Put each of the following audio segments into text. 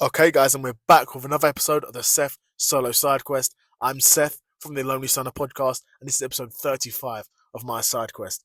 Okay, guys, and we're back with another episode of the Seth Solo Side Quest. I'm Seth from the Lonely Stunner podcast, and this is episode 35 of my side quest.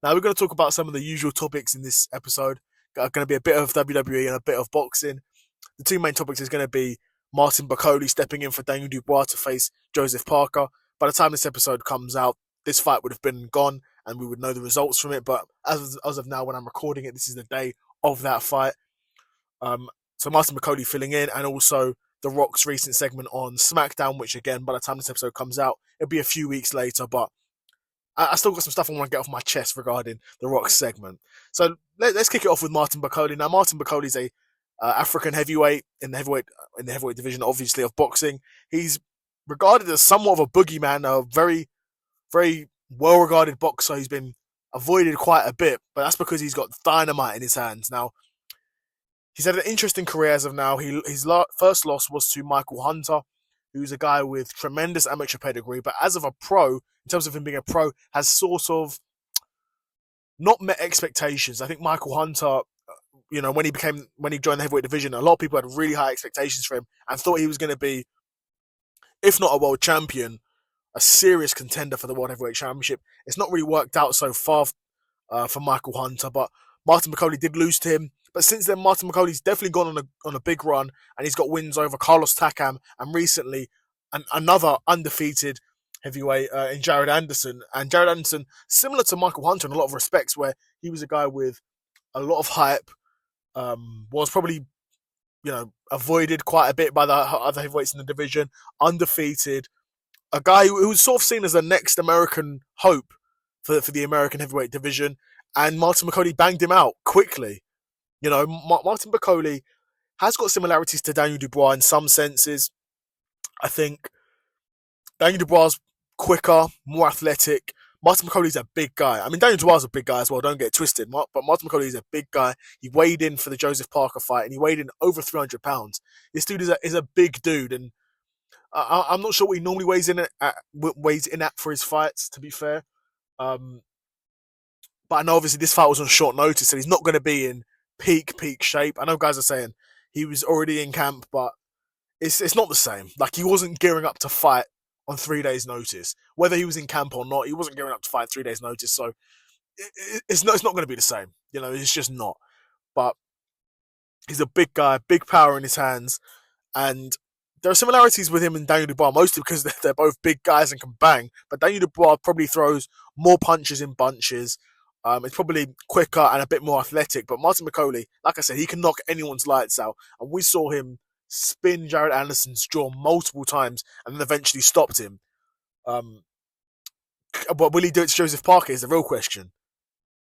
Now, we're going to talk about some of the usual topics in this episode. Going to be a bit of WWE and a bit of boxing. The two main topics is going to be Martin Bakole stepping in for Daniel Dubois to face Joseph Parker. By the time this episode comes out, this fight would have been gone, and we would know the results from it. But as of now, when I'm recording it, this is the day of that fight. So Martin Bakole filling in, and also The Rock's recent segment on Smackdown, which again, by the time this episode comes out, it'll be a few weeks later, but I still got some stuff I want to get off my chest regarding The Rock's segment. So let's kick it off with Martin Bakole. Now, Martin Bakole is a African heavyweight in the heavyweight division, obviously, of boxing. He's regarded as somewhat of a boogeyman, a very, very well-regarded boxer. He's been avoided quite a bit, but that's because he's got dynamite in his hands. Now, he's had an interesting career as of now. His first loss was to Michael Hunter, who's a guy with tremendous amateur pedigree, but as of a pro, in terms of him being a pro, has sort of not met expectations. I think Michael Hunter, when he joined the heavyweight division, a lot of people had really high expectations for him and thought he was going to be, if not a world champion, a serious contender for the World Heavyweight Championship. It's not really worked out so far for Michael Hunter, but Martin Bakole did lose to him. But since then, Martin Bakole's definitely gone on a big run, and he's got wins over Carlos Takam and recently another undefeated heavyweight in Jared Anderson. And Jared Anderson, similar to Michael Hunter in a lot of respects, where he was a guy with a lot of hype, was probably avoided quite a bit by the other heavyweights in the division, undefeated, a guy who was sort of seen as the next American hope for the American heavyweight division, and Martin Bakole banged him out quickly. Martin Bakole has got similarities to Daniel Dubois in some senses. I think Daniel Dubois is quicker, more athletic. Martin Bakole's a big guy. I mean, Daniel Dubois is a big guy as well, don't get it twisted. But Martin Bakole is a big guy. He weighed in for the Joseph Parker fight, and he weighed in over 300 pounds. This dude is a big dude, and I'm not sure what he normally weighs in at for his fights, to be fair. But I know obviously this fight was on short notice, and he's not going to be in peak shape. I know guys are saying he was already in camp, but it's not the same. Like, he wasn't gearing up to fight on 3 days' notice. Whether he was in camp or not, he wasn't gearing up to fight 3 days' notice. So it's not going to be the same. It's just not. But he's a big guy, big power in his hands, and there are similarities with him and Daniel Dubois, mostly because they're both big guys and can bang. But Daniel Dubois probably throws more punches in bunches. It's probably quicker and a bit more athletic. But Martin Bakole, like I said, he can knock anyone's lights out. And we saw him spin Jared Anderson's jaw multiple times and then eventually stopped him. But will he do it to Joseph Parker is the real question.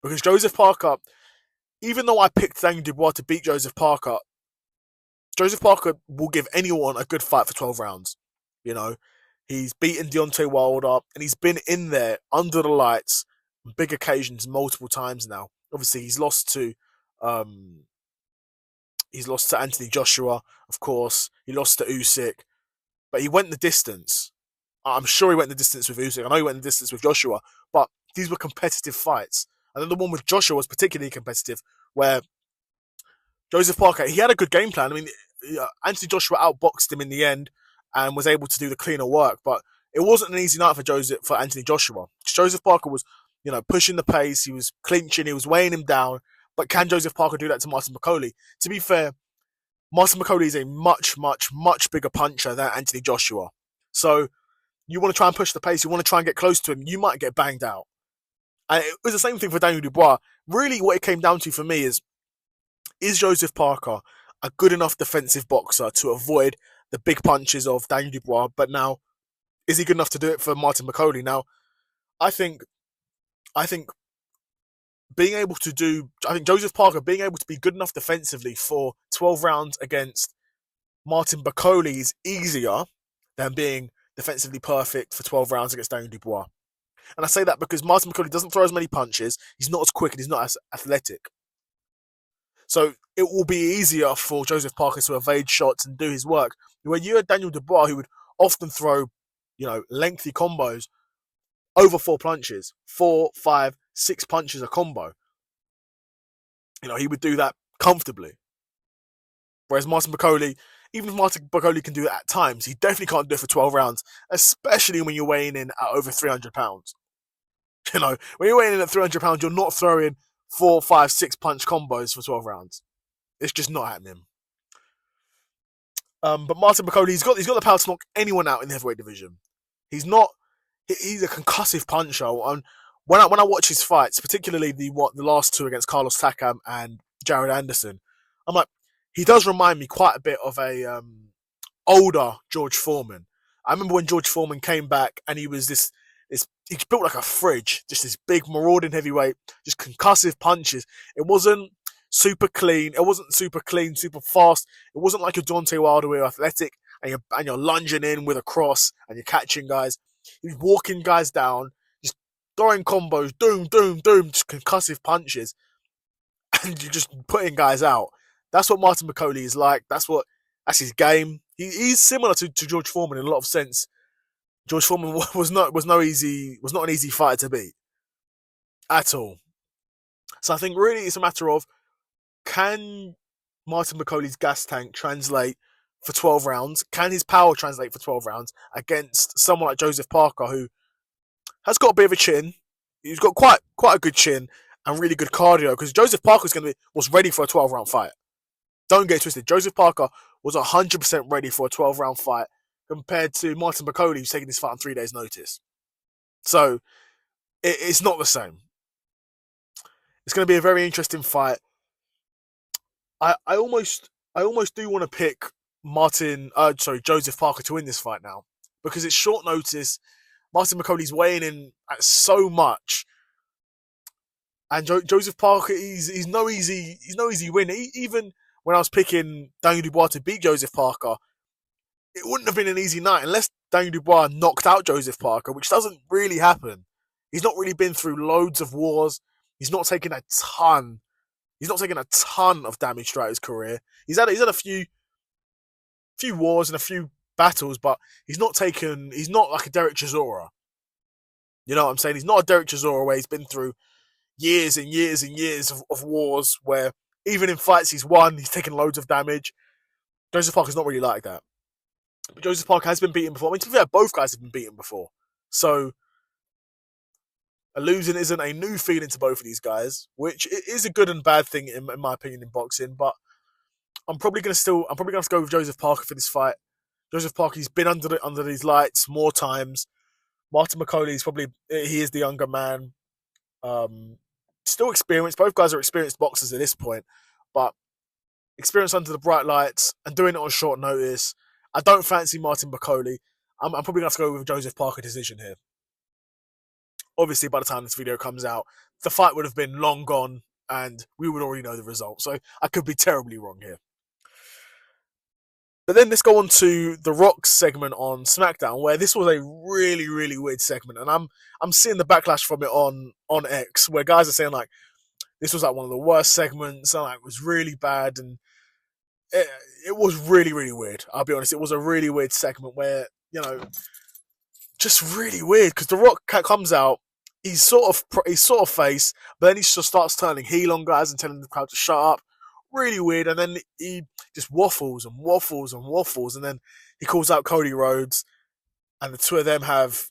Because Joseph Parker, even though I picked Daniel Dubois to beat Joseph Parker will give anyone a good fight for 12 rounds. He's beaten Deontay Wilder, and he's been in there under the lights on big occasions multiple times now. Obviously, he's lost to Anthony Joshua, of course. He lost to Usyk, but he went the distance. I'm sure he went the distance with Usyk. I know he went the distance with Joshua, but these were competitive fights. And then the one with Joshua was particularly competitive, where Joseph Parker, he had a good game plan. I mean, Anthony Joshua outboxed him in the end and was able to do the cleaner work, but it wasn't an easy night for Anthony Joshua. Joseph Parker was, pushing the pace, he was clinching, he was weighing him down, but can Joseph Parker do that to Martin Bakole? To be fair, Martin Bakole is a much, much, much bigger puncher than Anthony Joshua. So you want to try and push the pace, you want to try and get close to him, you might get banged out. And it was the same thing for Daniel Dubois. Really, what it came down to for me is Joseph Parker a good enough defensive boxer to avoid the big punches of Daniel Dubois? But now, is he good enough to do it for Martin Bakole? Now, I think Joseph Parker being able to be good enough defensively for 12 rounds against Martin Bakole is easier than being defensively perfect for 12 rounds against Daniel Dubois. And I say that because Martin Bakole doesn't throw as many punches, he's not as quick, and he's not as athletic. So it will be easier for Joseph Parker to evade shots and do his work. Where you had Daniel Dubois, who would often throw, lengthy combos over 4 punches, 4, 5, 6 punches a combo. He would do that comfortably. Whereas Martin Bakole, even if Martin Bakole can do it at times, he definitely can't do it for 12 rounds, especially when you're weighing in at over 300 pounds. When you're weighing in at 300 pounds, you're not throwing 4, 5, 6 punch combos for 12 rounds. It's just not happening. But Martin Bakole, he's got the power to knock anyone out in the heavyweight division. He's a concussive puncher. And when I watch his fights, particularly the last two against Carlos Takam and Jared Anderson, I'm like, he does remind me quite a bit of a older George Foreman. I remember when George Foreman came back and he was he built like a fridge, just this big marauding heavyweight, just concussive punches. It wasn't super clean. It wasn't super clean, super fast. It wasn't like a Deontay Wilder where you're athletic and you're lunging in with a cross and you're catching guys. He's walking guys down, just throwing combos, doom, just concussive punches, and you're just putting guys out. That's what Martin Bakole is like. That's his game. He's similar to George Foreman in a lot of sense. George Foreman was not an easy fighter to beat at all. So I think really it's a matter of, can Martin Bakole's gas tank translate for 12 rounds? Can his power translate for 12 rounds against someone like Joseph Parker, who has got a bit of a chin? He's got quite a good chin and really good cardio, because Joseph Parker was ready for a 12-round fight. Don't get twisted. Joseph Parker was 100% ready for a 12-round fight compared to Martin Bakole, who's taking this fight on 3 days' notice. So it's not the same. It's going to be a very interesting fight. I almost do want to pick Joseph Parker to win this fight now, because it's short notice. Martin Bakole's weighing in at so much, and Joseph Parker, he's no easy win. Even when I was picking Daniel Dubois to beat Joseph Parker, it wouldn't have been an easy night unless Daniel Dubois knocked out Joseph Parker, which doesn't really happen. He's not really been through loads of wars. He's not taken a ton of damage throughout his career. He's had a few wars and a few battles, but he's not like a Derek Chisora. You know what I'm saying? He's not a Derek Chisora where he's been through years and years and years of wars where even in fights he's won, he's taken loads of damage. Joseph Parker's not really like that. But Joseph Parker has been beaten before. I mean, to be fair, both guys have been beaten before. So a losing isn't a new feeling to both of these guys, which is a good and bad thing in my opinion in boxing. But I'm probably going to go with Joseph Parker for this fight. Joseph Parker, he's been under these lights more times. Martin Bakole he is the younger man. Still experienced. Both guys are experienced boxers at this point, but experience under the bright lights and doing it on short notice. I don't fancy Martin Bakole. I'm probably going to have to go with Joseph Parker decision here. Obviously, by the time this video comes out, the fight would have been long gone and we would already know the result. So I could be terribly wrong here. But then let's go on to the Rock's segment on Smackdown, where this was a really, really weird segment. And I'm seeing the backlash from it on X, where guys are saying like this was like one of the worst segments, and like it was really bad, and it was really, really weird. I'll be honest, it was a really weird segment where, just really weird, because the Rock comes out, he's sort of face, but then he just starts turning heel on guys and telling the crowd to shut up. Really weird, and then he just waffles, and then he calls out Cody Rhodes, and the two of them have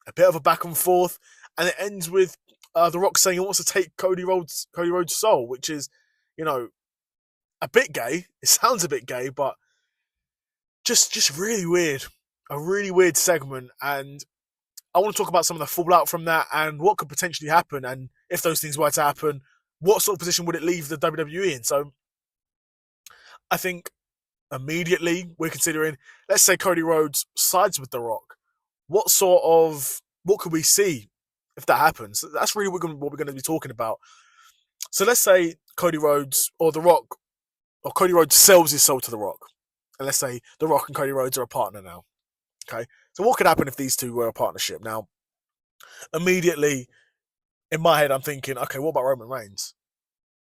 a bit of a back and forth, and it ends with The Rock saying he wants to take Cody Rhodes' soul, which is, a bit gay. It sounds a bit gay, but just really weird. A really weird segment, and I want to talk about some of the fallout from that and what could potentially happen, and if those things were to happen, what sort of position would it leave the WWE in? So I think immediately we're considering, let's say Cody Rhodes sides with The Rock. What could we see if that happens? That's really what we're going to be talking about. So let's say Cody Rhodes or The Rock, or Cody Rhodes sells his soul to The Rock. And let's say The Rock and Cody Rhodes are a partner now. Okay, so what could happen if these two were a partnership? Now, immediately in my head, I'm thinking, okay, what about Roman Reigns?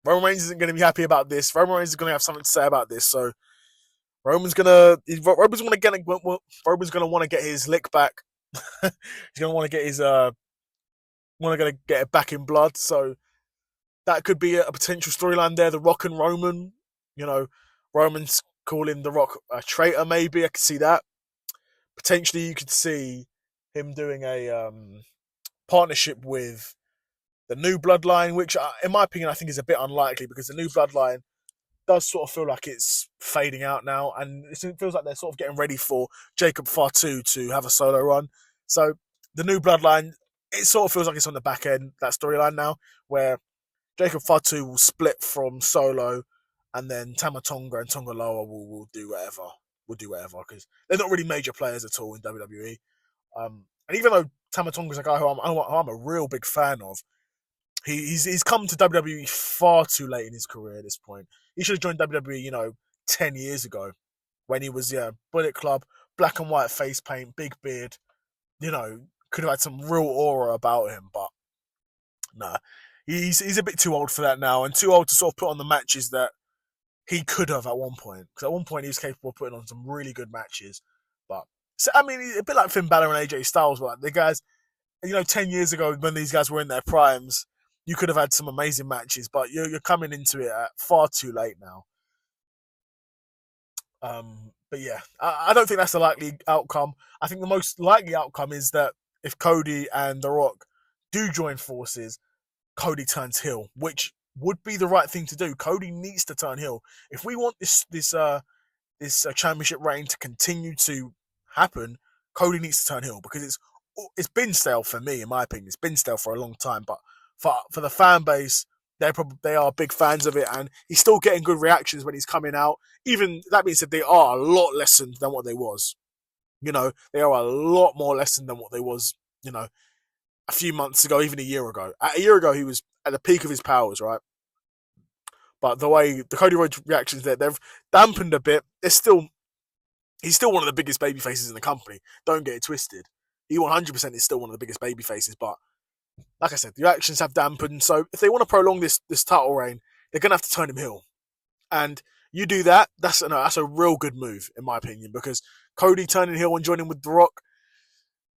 Roman Reigns isn't going to be happy about this. Roman Reigns is going to have something to say about this. So Roman's going to want to get his lick back. He's going to want to get his get it back in blood. So that could be a potential storyline there. The Rock and Roman, Roman's calling The Rock a traitor, maybe. I could see that. Potentially, you could see him doing a partnership with the New Bloodline, which, in my opinion, I think is a bit unlikely because the New Bloodline does sort of feel like it's fading out now, and it feels like they're sort of getting ready for Jacob Fatu to have a solo run. So the New Bloodline, it sort of feels like it's on the back end, that storyline now, where Jacob Fatu will split from Solo, and then Tamatonga and Tongaloa will do whatever. Will do whatever because they're not really major players at all in WWE. And even though Tamatonga's a guy who I'm a real big fan of, he's come to WWE far too late in his career at this point. He should have joined WWE, 10 years ago when he was, Bullet Club, black and white face paint, big beard, could have had some real aura about him, but nah. He's a bit too old for that now and too old to sort of put on the matches that he could have at one point. Because at one point he was capable of putting on some really good matches. But, a bit like Finn Balor and AJ Styles, but the guys, 10 years ago when these guys were in their primes, you could have had some amazing matches, but you're coming into it at far too late now. But yeah, I don't think that's a likely outcome. I think the most likely outcome is that if Cody and The Rock do join forces, Cody turns heel, which would be the right thing to do. Cody needs to turn heel. If we want this championship reign to continue to happen, Cody needs to turn heel because it's been stale for me, in my opinion. It's been stale for a long time, but for the fan base, they are big fans of it, and he's still getting good reactions when he's coming out. Even that being said, they are a lot lessened than what they was. They are a lot more lessened than what they was, a few months ago, even a year ago. A year ago, he was at the peak of his powers, right? But the way the Cody Rhodes reactions there, they've dampened a bit. He's still one of the biggest baby faces in the company. Don't get it twisted. He 100% is still one of the biggest baby faces, but like I said, the reactions have dampened. So if they want to prolong this title reign, they're gonna have to turn him heel. And you do that, that's a real good move, in my opinion, because Cody turning heel and joining with The Rock,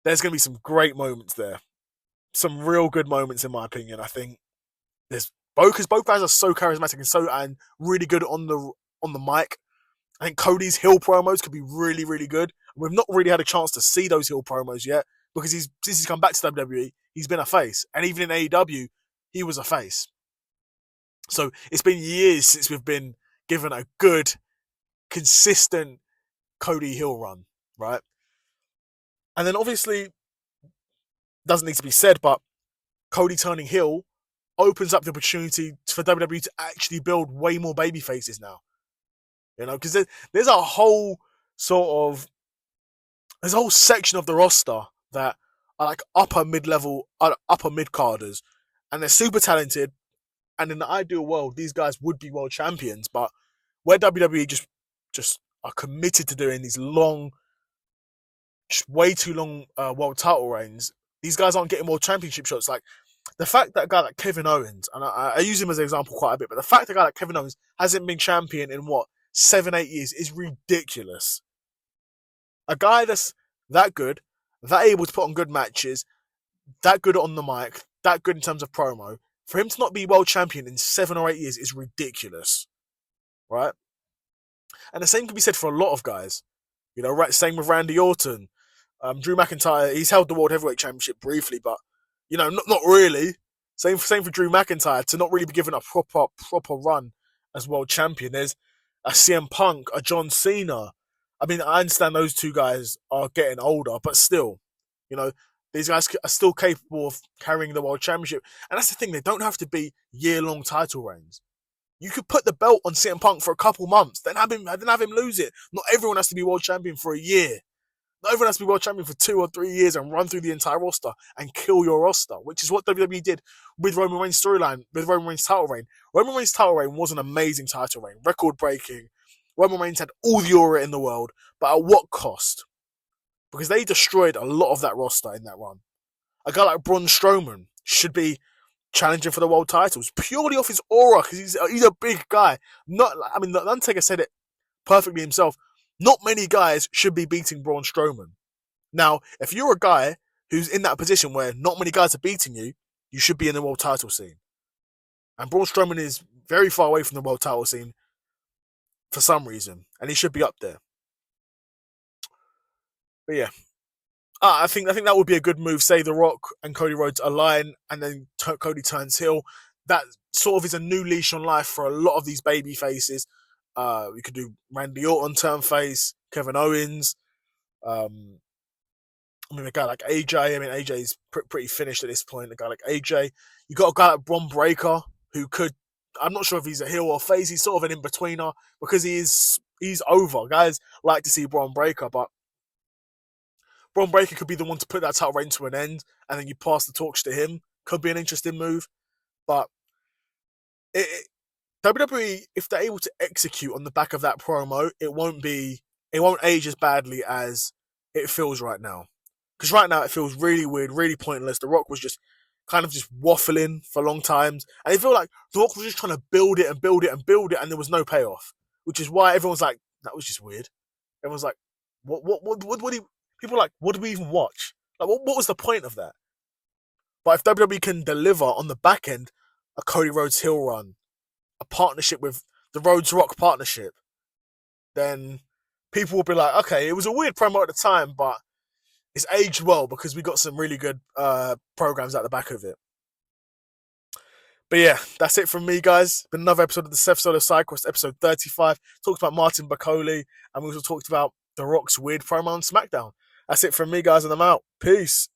there's gonna be some great moments there. Some real good moments, in my opinion. I think there's because both guys are so charismatic and really good on the mic. I think Cody's heel promos could be really, really good. We've not really had a chance to see those heel promos yet because since he's come back to WWE, he's been a face. And even in AEW, he was a face. So it's been years since we've been given a good, consistent Cody heel run, right? And then obviously, doesn't need to be said, but Cody turning heel opens up the opportunity for WWE to actually build way more baby faces now. Because there's a whole section of the roster that are like upper mid-level, upper mid-carders, and they're super talented. And in the ideal world, these guys would be world champions. But where WWE just are committed to doing these way too long world title reigns, these guys aren't getting more championship shots. Like the fact that a guy like Kevin Owens, and I use him as an example quite a bit, but the fact that a guy like Kevin Owens hasn't been champion in 7-8 years is ridiculous. A guy that's that good, that able to put on good matches, that good on the mic, that good in terms of promo, for him to not be world champion in 7 or 8 years is ridiculous, right? And the same can be said for a lot of guys. Right? Same with Randy Orton, Drew McIntyre. He's held the World Heavyweight Championship briefly, but not really. Same for Drew McIntyre to not really be given a proper run as world champion. There's a CM Punk, a John Cena. I understand those two guys are getting older, but still, these guys are still capable of carrying the world championship. And that's the thing, they don't have to be year-long title reigns. You could put the belt on CM Punk for a couple months, then have him lose it. Not everyone has to be world champion for a year. Not everyone has to be world champion for 2 or 3 years and run through the entire roster and kill your roster, which is what WWE did with Roman Reigns' storyline, with Roman Reigns' title reign. Roman Reigns' title reign was an amazing title reign, record-breaking. Roman Reigns had all the aura in the world, but at what cost? Because they destroyed a lot of that roster in that run. A guy like Braun Strowman should be challenging for the world titles purely off his aura because he's a big guy. The Undertaker said it perfectly himself. Not many guys should be beating Braun Strowman. Now, if you're a guy who's in that position where not many guys are beating you, you should be in the world title scene. And Braun Strowman is very far away from the world title scene. for some reason, and he should be up there. But yeah, I think that would be a good move. Say The Rock and Cody Rhodes align, and then Cody turns heel. That sort of is a new leash on life for a lot of these baby faces. We could do Randy Orton turn face, Kevin Owens. I mean, a guy like AJ. I mean, AJ's pretty finished at this point. A guy like AJ. You got a guy like Bron Breakker who could. I'm not sure if he's a heel or face. He's sort of an in-betweener because he's over. Guys like to see Bron Breakker, but Bron Breakker could be the one to put that title reign to an end, and then you pass the torch to him. Could be an interesting move, but WWE, if they're able to execute on the back of that promo, it won't age as badly as it feels right now. Because right now it feels really weird, really pointless. The Rock was just kind of just waffling for long times, and I feel like The Rock was just trying to build it and build it and build it, and there was no payoff. Which is why everyone's like, that was just weird. Everyone's like, what do you? People are like, what do we even watch? Like, what was the point of that? But if WWE can deliver on the back end, a Cody Rhodes heel run, a partnership with the Rhodes Rock partnership, then people will be like, okay, it was a weird promo at the time, but it's aged well because we got some really good programs at the back of it. But yeah, that's it from me, guys. Been another episode of the Seth Solo Side Quest, episode 35. Talked about Martin Bakole, and we also talked about The Rock's weird promo on Smackdown. That's it from me, guys, and I'm out. Peace.